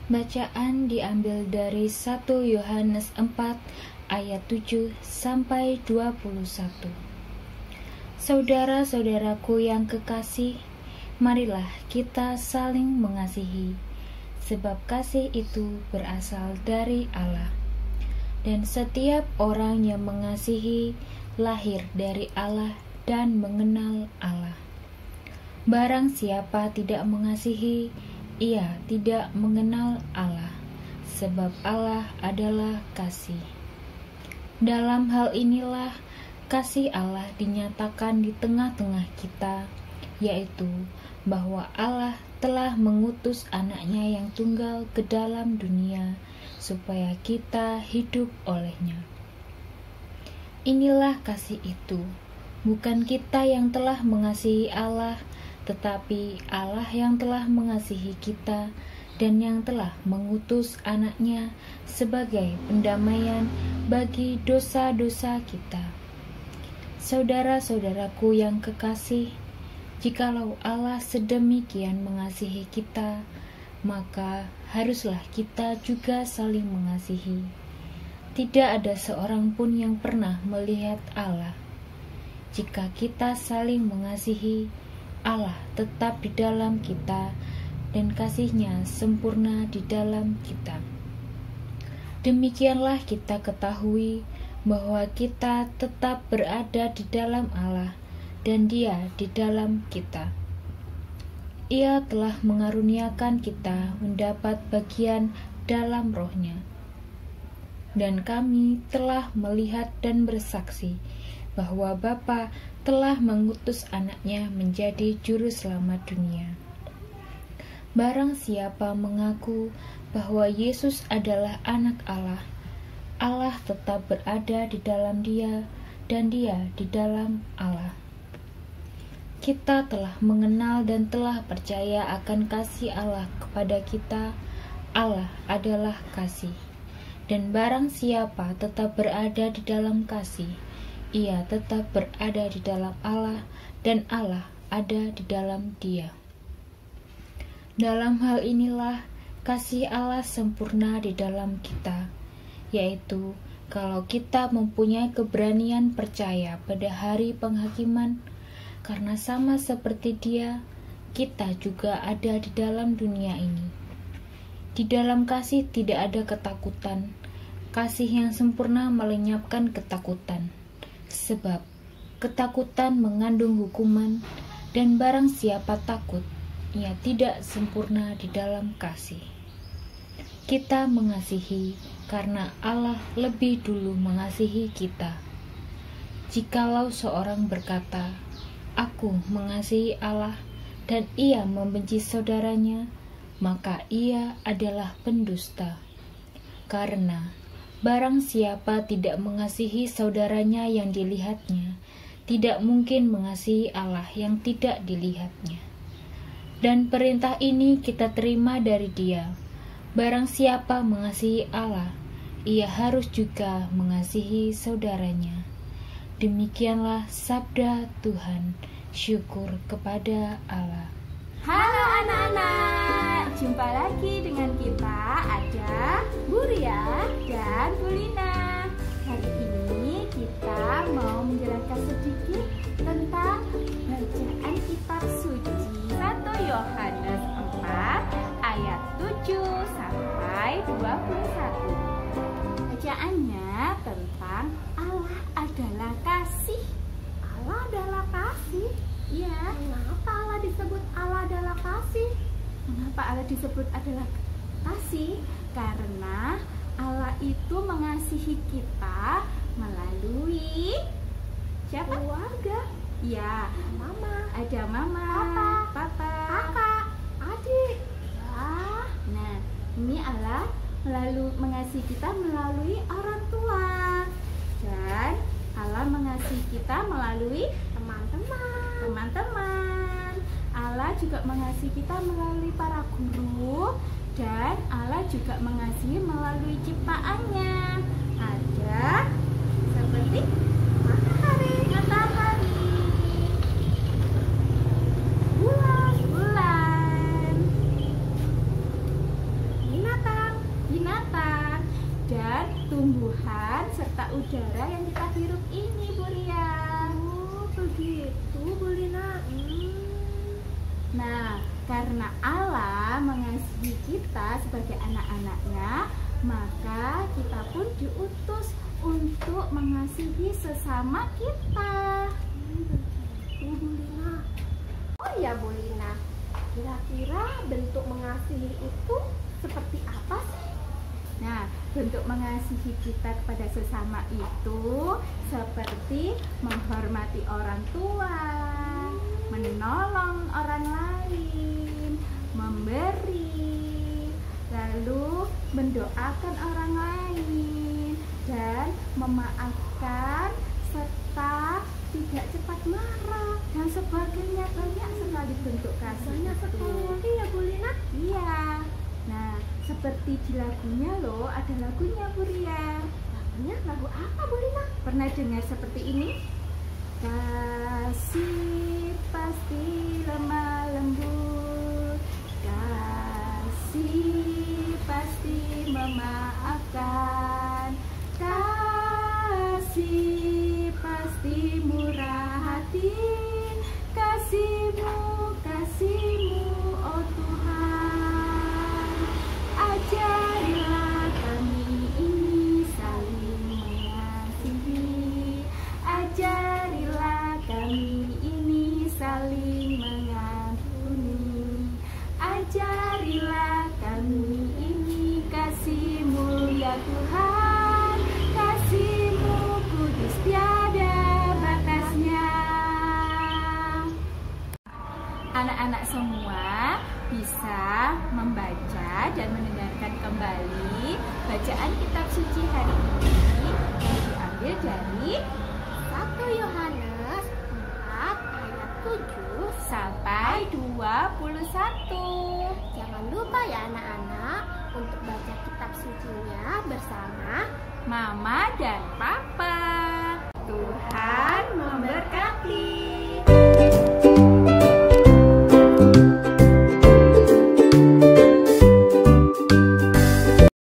Bacaan diambil dari 1 Yohanes 4 ayat 7 sampai 21. Saudara-saudaraku yang kekasih, marilah kita saling mengasihi, sebab kasih itu berasal dari Allah. Dan setiap orang yang mengasihi lahir dari Allah dan mengenal Allah. Barang siapa tidak mengasihi, ia tidak mengenal Allah, sebab Allah adalah kasih. Dalam hal inilah kasih Allah dinyatakan di tengah-tengah kita, yaitu bahwa Allah telah mengutus anaknya yang tunggal ke dalam dunia, supaya kita hidup olehnya. Inilah kasih itu, bukan kita yang telah mengasihi Allah, tetapi Allah yang telah mengasihi kita dan yang telah mengutus anaknya sebagai pendamaian bagi dosa-dosa kita. Saudara-saudaraku yang kekasih, jikalau Allah sedemikian mengasihi kita, maka haruslah kita juga saling mengasihi. Tidak ada seorang pun yang pernah melihat Allah. Jika kita saling mengasihi, Allah tetap di dalam kita dan kasih-Nya sempurna di dalam kita. Demikianlah kita ketahui bahwa kita tetap berada di dalam Allah dan Dia di dalam kita. Ia telah mengaruniakan kita mendapat bagian dalam Roh-Nya. Dan kami telah melihat dan bersaksi bahwa Bapa telah mengutus anaknya menjadi juru selamat dunia. Barang siapa mengaku bahwa Yesus adalah anak Allah, Allah tetap berada di dalam dia dan dia di dalam Allah. Kita telah mengenal dan telah percaya akan kasih Allah kepada kita. Allah adalah kasih. Dan barang siapa tetap berada di dalam kasih, ia tetap berada di dalam Allah dan Allah ada di dalam dia. Dalam hal inilah kasih Allah sempurna di dalam kita, yaitu kalau kita mempunyai keberanian percaya pada hari penghakiman, karena sama seperti Dia, kita juga ada di dalam dunia ini. Di dalam kasih tidak ada ketakutan. Kasih yang sempurna melenyapkan ketakutan. Sebab ketakutan mengandung hukuman, dan barang siapa takut, ia tidak sempurna di dalam kasih. Kita mengasihi karena Allah lebih dulu mengasihi kita. Jikalau seorang berkata, "Aku mengasihi Allah," dan ia membenci saudaranya, maka ia adalah pendusta. Karena barang siapa tidak mengasihi saudaranya yang dilihatnya, tidak mungkin mengasihi Allah yang tidak dilihatnya. Dan perintah ini kita terima dari Dia. Barang siapa mengasihi Allah, ia harus juga mengasihi saudaranya. Demikianlah sabda Tuhan. Syukur kepada Allah. Halo anak-anak, jumpa lagi dengan kita ada Bu Ria dan Bu Lina. Hari ini kita mau menjelaskan sedikit tentang bacaan kitab suci 1 Yohanes 4 ayat 7 sampai 21. Bacaannya tentang Allah adalah kasih. Allah adalah kasih. Ya, kenapa Allah disebut Allah adalah kasih? Mengapa Allah disebut adalah kasih? Karena Allah itu mengasihi kita melalui siapa? Keluarga. Ya, mama. Ada mama, papa, kakak, adik. Ya. Nah, ini Allah mengasihi kita melalui orang tua. Dan Allah mengasihi kita melalui teman-teman. Allah juga mengasihi kita melalui para guru, dan Allah juga mengasihi melalui ciptaannya. Ada seperti matahari, bulan, tumbuhan serta udara yang kita hirup ini, Bu Ria. Oh, begitu, Bu Lina. Nah, karena Allah mengasihi kita sebagai anak-anaknya, maka kita pun diutus untuk mengasihi sesama kita. Begitu, Bu Lina. Oh ya, Bu Lina. Kira-kira bentuk mengasihi itu seperti apa sih? Nah, bentuk mengasihi kita kepada sesama itu seperti menghormati orang tua, menolong orang lain, memberi, lalu mendoakan orang lain, dan memaafkan serta tidak cepat marah dan sebagainya. Banyak sekali bentuk kasih. Banyak sekali ya, Bu Lina. Iya. Nah, seperti di lagunya loh, ada lagunya, Bu Ria. Lagunya lagu apa, Bu Lina? Pernah dengar seperti ini? Kasih pasti lemah lembut, kasih pasti memaafkan, kasih pasti murah hati, kasih-Mu, oh Tuhan. Ajarilah kami ini saling mengasihi, ajarilah kami ini saling mengampuni, ajarilah kami ini kasih-Mu ya Tuhan, kasih-Mu kudus tiada batasnya. Anak-anak semua bisa membaca dan mendengarkan kembali bacaan kitab suci hari ini yang diambil dari 1 Yohanes 4 ayat 7 sampai 21. Jangan lupa ya anak-anak untuk baca kitab sucinya bersama Mama dan Papa. Tuhan memberkati.